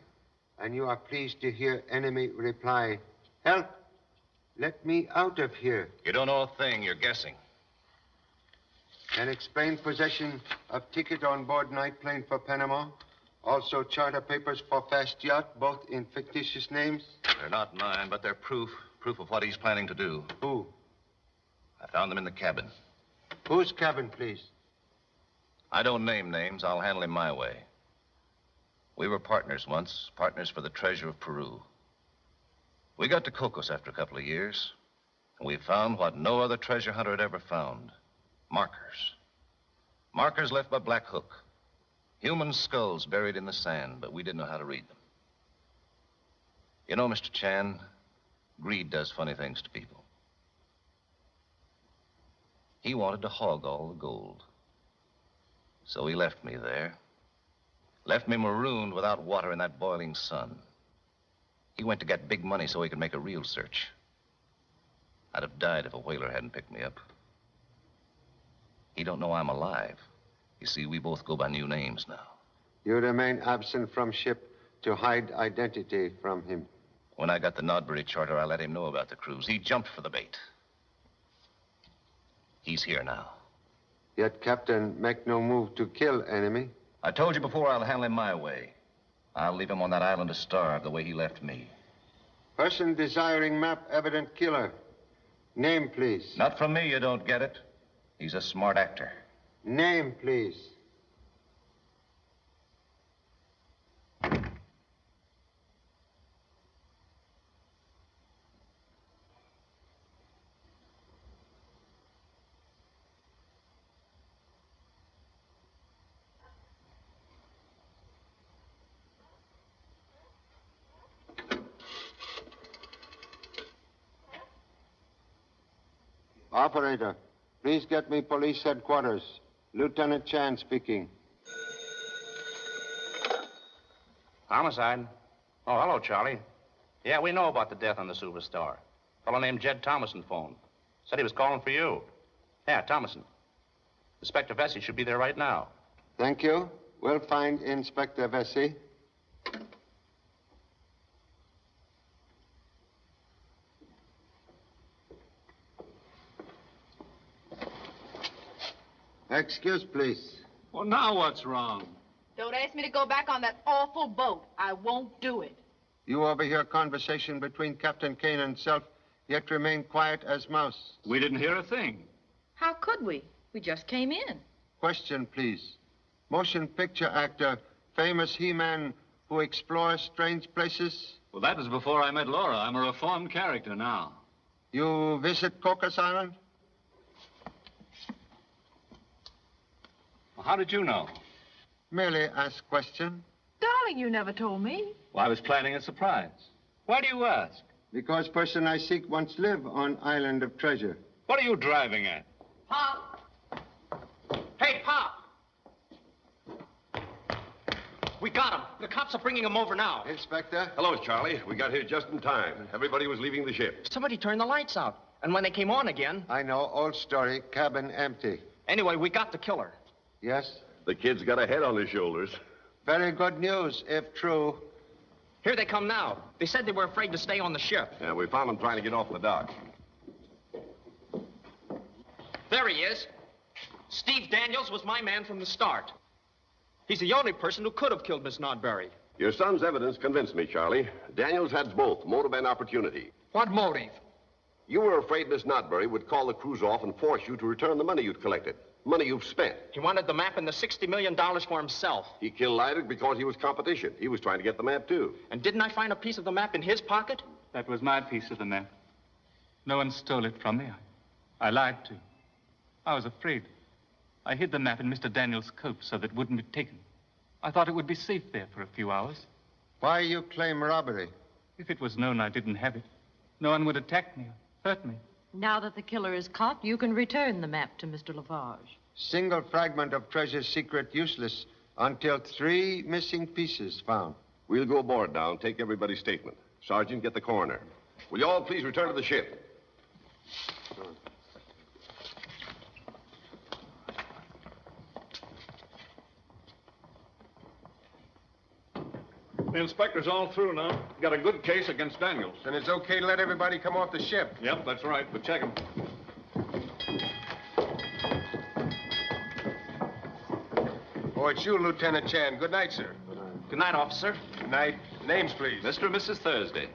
And you are pleased to hear enemy reply, help, let me out of here. You don't know a thing, you're guessing. And explain possession of ticket on board night plane for Panama. Also charter papers for fast yacht, both in fictitious names. They're not mine, but they're proof of what he's planning to do. Who? I found them in the cabin. Whose cabin, please? I don't name names. I'll handle him my way. We were partners once, partners for the treasure of Peru. We got to Cocos after a couple of years, and we found what no other treasure hunter had ever found. Markers. Markers left by Black Hook. Human skulls buried in the sand, but we didn't know how to read them. You know, Mr. Chan, greed does funny things to people. He wanted to hog all the gold. So he left me there. Left me marooned without water in that boiling sun. He went to get big money so he could make a real search. I'd have died if a whaler hadn't picked me up. He don't know I'm alive. You see, we both go by new names now. You remain absent from ship to hide identity from him. When I got the Nodbury charter, I let him know about the cruise. He jumped for the bait. He's here now. Yet Captain make no move to kill enemy. I told you before I'll handle him my way. I'll leave him on that island to starve the way he left me. Person desiring map evident killer. Name, please. Not from me, you don't get it. He's a smart actor. Name, please. Operator, please get me police headquarters. Lieutenant Chan speaking. Homicide? Oh, hello, Charlie. Yeah, we know about the death on the Superstar. A fellow named Jed Thomason phoned. Said he was calling for you. Yeah, Thomason. Inspector Vesey should be there right now. Thank you. We'll find Inspector Vesey. Excuse, please. Well, now what's wrong? Don't ask me to go back on that awful boat. I won't do it. You overhear conversation between Captain Kane and self, yet remain quiet as mouse. We didn't hear a thing. How could we? We just came in. Question, please. Motion picture actor, famous He-Man who explores strange places? Well, that was before I met Laura. I'm a reformed character now. You visit Cocos Island? Well, how did you know? Merely ask question. Darling, you never told me. Well, I was planning a surprise. Why do you ask? Because person I seek once live on island of treasure. What are you driving at? Pop! Hey, Pop! We got him. The cops are bringing him over now. Inspector? Hello, Charlie. We got here just in time. Everybody was leaving the ship. Somebody turned the lights out. And when they came on again... I know. Old story. Cabin empty. Anyway, we got the killer. Yes? The kid's got a head on his shoulders. Very good news, if true. Here they come now. They said they were afraid to stay on the ship. Yeah, we found them trying to get off the dock. There he is. Steve Daniels was my man from the start. He's the only person who could have killed Miss Nodbury. Your son's evidence convinced me, Charlie. Daniels had both, motive and opportunity. What motive? You were afraid Miss Nodbury would call the cruise off and force you to return the money you'd collected. Money you've spent. He wanted the map and the $60 million for himself. He killed Lydic because he was competition. He was trying to get the map, too. And didn't I find a piece of the map in his pocket? That was my piece of the map. No one stole it from me. I lied to you. I was afraid. I hid the map in Mr. Daniels' coat so that it wouldn't be taken. I thought it would be safe there for a few hours. Why you claim robbery? If it was known I didn't have it, no one would attack me or hurt me. Now that the killer is caught, you can return the map to Mr. Lafarge. Single fragment of treasure's secret useless until 3 missing pieces found. We'll go aboard now and take everybody's statement. Sergeant, get the coroner. Will you all please return to the ship? The inspector's all through now. Got a good case against Daniels. Then it's okay to let everybody come off the ship. Yep, that's right, but check him. Oh, it's you, Lieutenant Chan. Good night, sir. Good night, officer. Good night. Names, please. Mr. and Mrs. Thursday.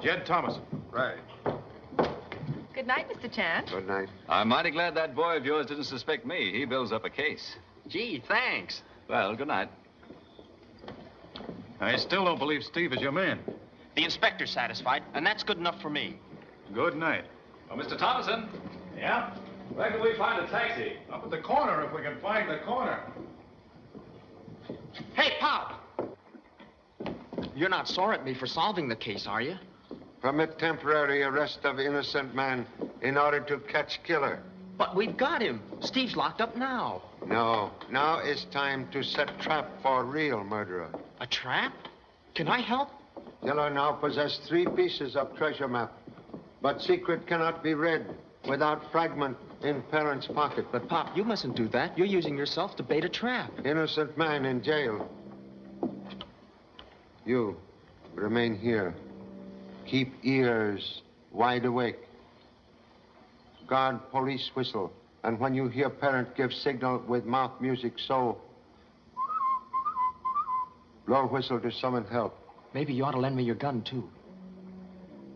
Jed Thomason. Right. Good night, Mr. Chan. Good night. I'm mighty glad that boy of yours didn't suspect me. He builds up a case. Gee, thanks. Well, good night. I still don't believe Steve is your man. The inspector's satisfied, and that's good enough for me. Good night. Oh, Mr. Thomason. Yeah? Where can we find a taxi? Up at the corner, if we can find the corner. Hey, Pop! You're not sore at me for solving the case, are you? Permit temporary arrest of innocent man in order to catch killer. But we've got him. Steve's locked up now. No. Now is time to set trap for real murderer. A trap? Can I help? Killer now possess 3 pieces of treasure map. But secret cannot be read without fragment in parent's pocket. But, Pop, you mustn't do that. You're using yourself to bait a trap. Innocent man in jail. You remain here. Keep ears wide awake. Guard police whistle. And when you hear parent give signal with mouth music, so blow whistle to summon help. Maybe you ought to lend me your gun, too.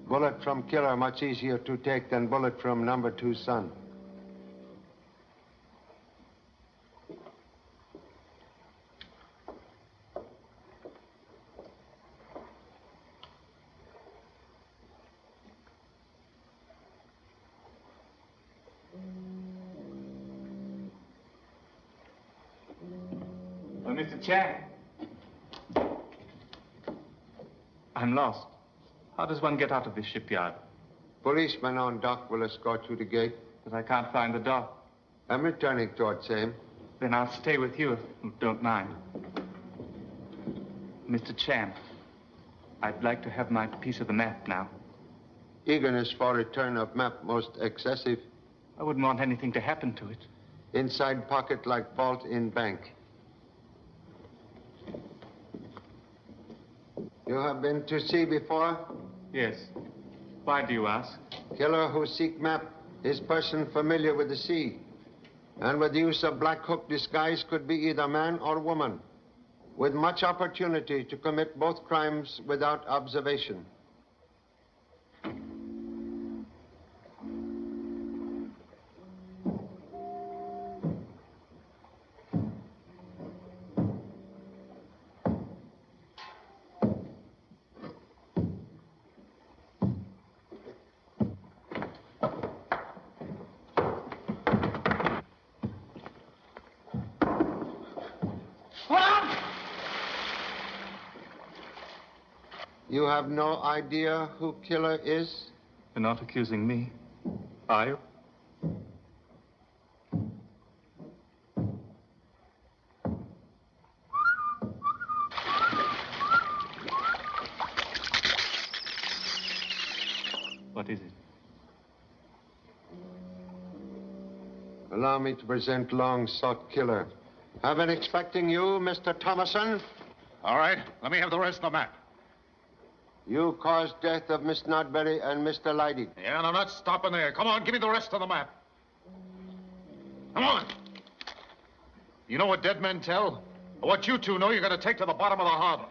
Bullet from killer much easier to take than bullet from number 2 son. Oh, Mr. Chan. I'm lost. How does one get out of this shipyard? Policeman on dock will escort you to gate. But I can't find the dock. I'm returning toward same. Then I'll stay with you if you don't mind. Mr. Chan, I'd like to have my piece of the map now. Eagerness for return of map most excessive. I wouldn't want anything to happen to it. Inside pocket like vault in bank. You have been to sea before? Yes. Why do you ask? Killer who seek map is person familiar with the sea. And with use of black hook disguise could be either man or woman. With much opportunity to commit both crimes without observation. You have no idea who killer is? You're not accusing me, are you? What is it? Allow me to present long-sought killer. I've been expecting you, Mr. Thomason. All right, let me have the rest of the map. You caused death of Miss Nodbury and Mr. Leidig. Yeah, and I'm not stopping there. Come on, give me the rest of the map. Come on. You know what dead men tell? What you two know, you're going to take to the bottom of the harbor.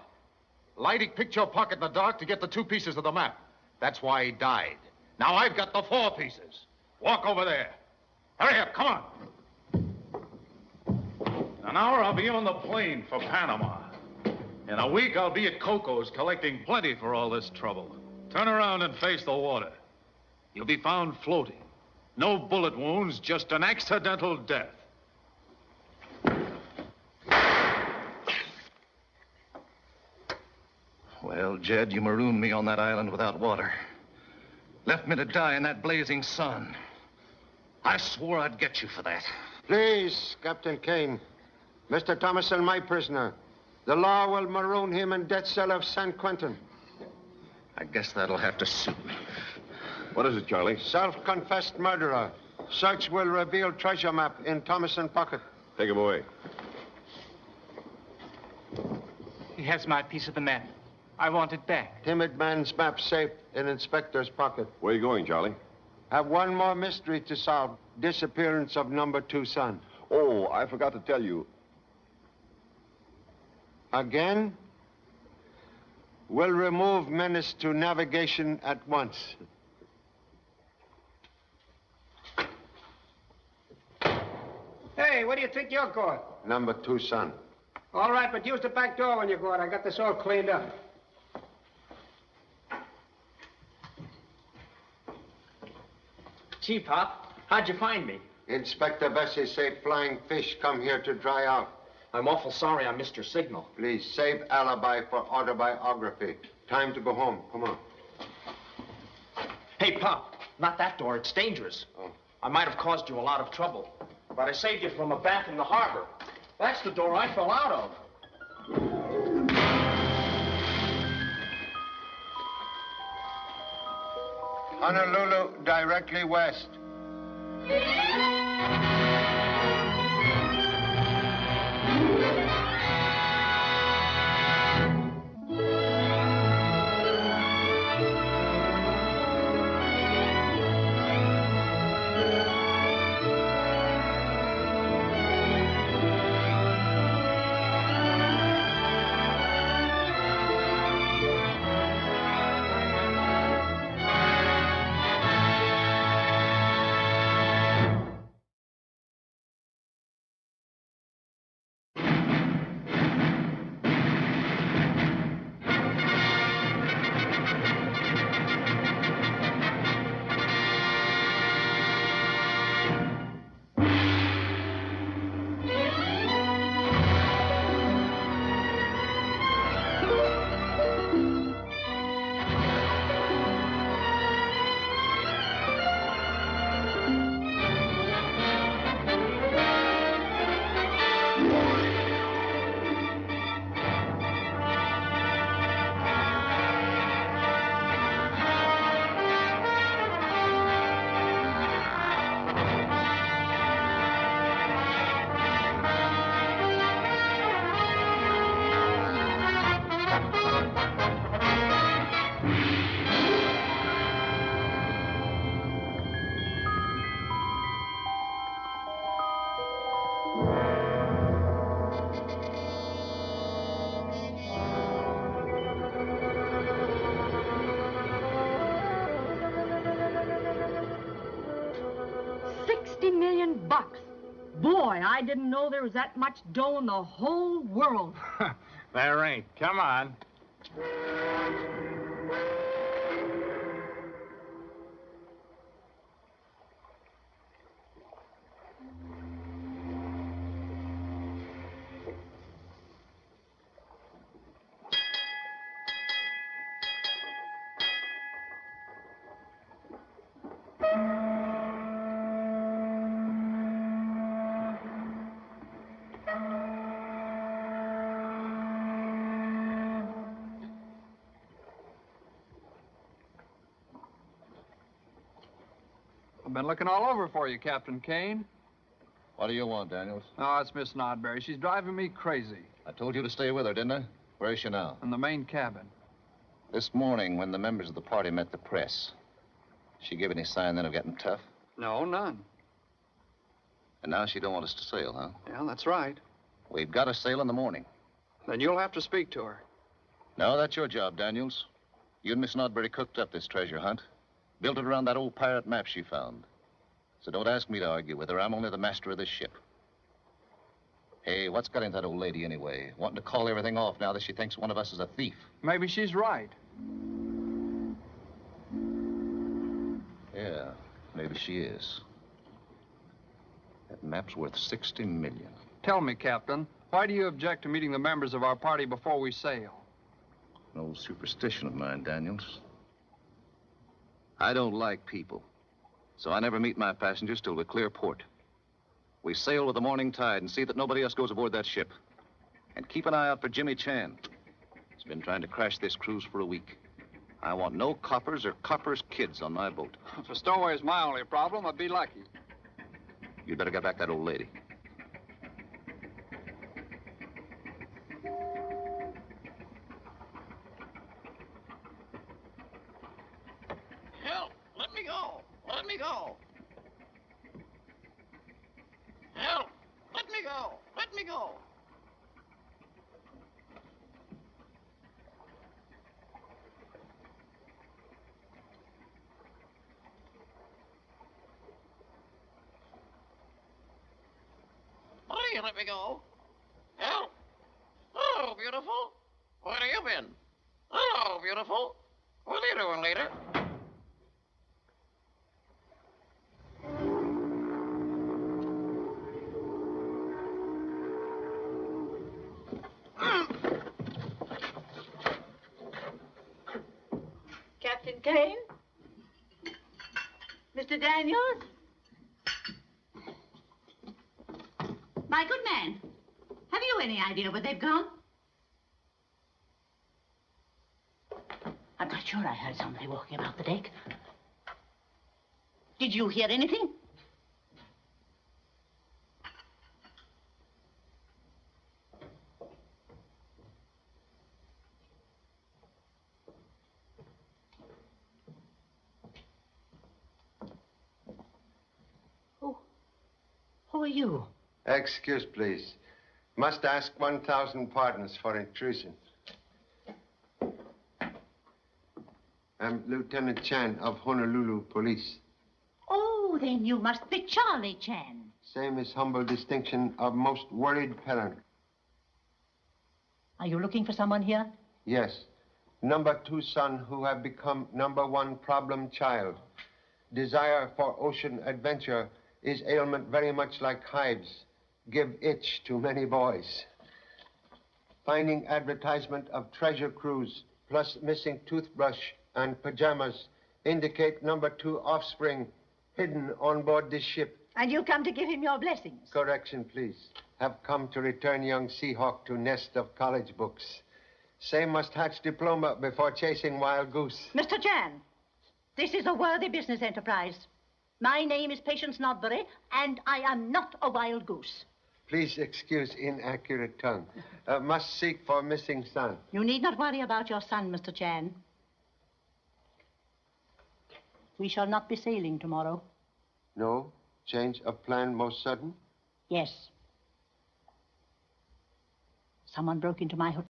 Leidig picked your pocket in the dark to get the 2 pieces of the map. That's why he died. Now I've got the 4 pieces. Walk over there. Hurry up, come on. In an hour, I'll be on the plane for Panama. In a week, I'll be at Cocos collecting plenty for all this trouble. Turn around and face the water. You'll be found floating. No bullet wounds, just an accidental death. Well, Jed, you marooned me on that island without water. Left me to die in that blazing sun. I swore I'd get you for that. Please, Captain Kane. Mr. Thomason, my prisoner. The law will maroon him in death cell of San Quentin. I guess that'll have to suit me. What is it, Charlie? Self-confessed murderer. Search will reveal treasure map in Thomason pocket. Take him away. He has my piece of the map. I want it back. Timid man's map safe in inspector's pocket. Where are you going, Charlie? Have one more mystery to solve. Disappearance of number 2 son. Oh, I forgot to tell you. Again? We'll remove menace to navigation at once. Hey, where do you think you're going? Number 2 son. All right, but use the back door when you go out. I got this all cleaned up. Gee, Pop, how'd you find me? Inspector Bessie say flying fish come here to dry out. I'm awful sorry I missed your signal. Please, save alibi for autobiography. Time to go home. Come on. Hey, Pop, not that door. It's dangerous. Oh. I might have caused you a lot of trouble, but I saved you from a bath in the harbor. That's the door I fell out of. Honolulu, directly west. Boy, I didn't know there was that much dough in the whole world. There ain't. Come on. been looking all over for you, Captain Kane. What do you want, Daniels? Oh, it's Miss Nodbury. She's driving me crazy. I told you to stay with her, didn't I? Where is she now? In the main cabin. This morning, when the members of the party met the press, she give any sign then of getting tough? No, none. And now she don't want us to sail, huh? Yeah, that's right. We've got to sail in the morning. Then you'll have to speak to her. No, that's your job, Daniels. You and Miss Nodbury cooked up this treasure hunt. Built it around that old pirate map she found. So don't ask me to argue with her. I'm only the master of this ship. Hey, what's got into that old lady anyway? Wanting to call everything off now that she thinks one of us is a thief. Maybe she's right. Yeah, maybe she is. That map's worth 60 million. Tell me, Captain, why do you object to meeting the members of our party before we sail? An old superstition of mine, Daniels. I don't like people, so I never meet my passengers till we clear port. We sail with the morning tide and see that nobody else goes aboard that ship. And keep an eye out for Jimmy Chan. He's been trying to crash this cruise for a week. I want no coppers or coppers' kids on my boat. If a stowaway's my only problem, I'd be lucky. You'd better get back that old lady. Help! Let me go! Let me go! Help! Let me go! Let me go! Please let me go. Help! Hello, beautiful. Where have you been? Hello, beautiful. What are you doing later? Captain Kane? Mr. Daniels? My good man, have you any idea where they've gone? I'm not sure I heard somebody walking about the deck. Did you hear anything? Who are you? Excuse, please. Must ask 1,000 pardons for intrusion. I'm Lieutenant Chan of Honolulu Police. Oh, then you must be Charlie Chan. Same as humble distinction of most worried parent. Are you looking for someone here? Yes. Number 2 son who have become number 1 problem child. Desire for ocean adventure is ailment very much like hives. Give itch to many boys. Finding advertisement of treasure cruise plus missing toothbrush and pajamas indicate number 2 offspring hidden on board this ship. And you come to give him your blessings? Correction, please. Have come to return young Seahawk to nest of college books. Same must hatch diploma before chasing wild goose. Mr. Chan, this is a worthy business enterprise. My name is Patience Nodbury, and I am not a wild goose. Please excuse inaccurate tongue. Must seek for missing son. You need not worry about your son, Mr. Chan. We shall not be sailing tomorrow. No? Change of plan most sudden? Yes. Someone broke into my hotel.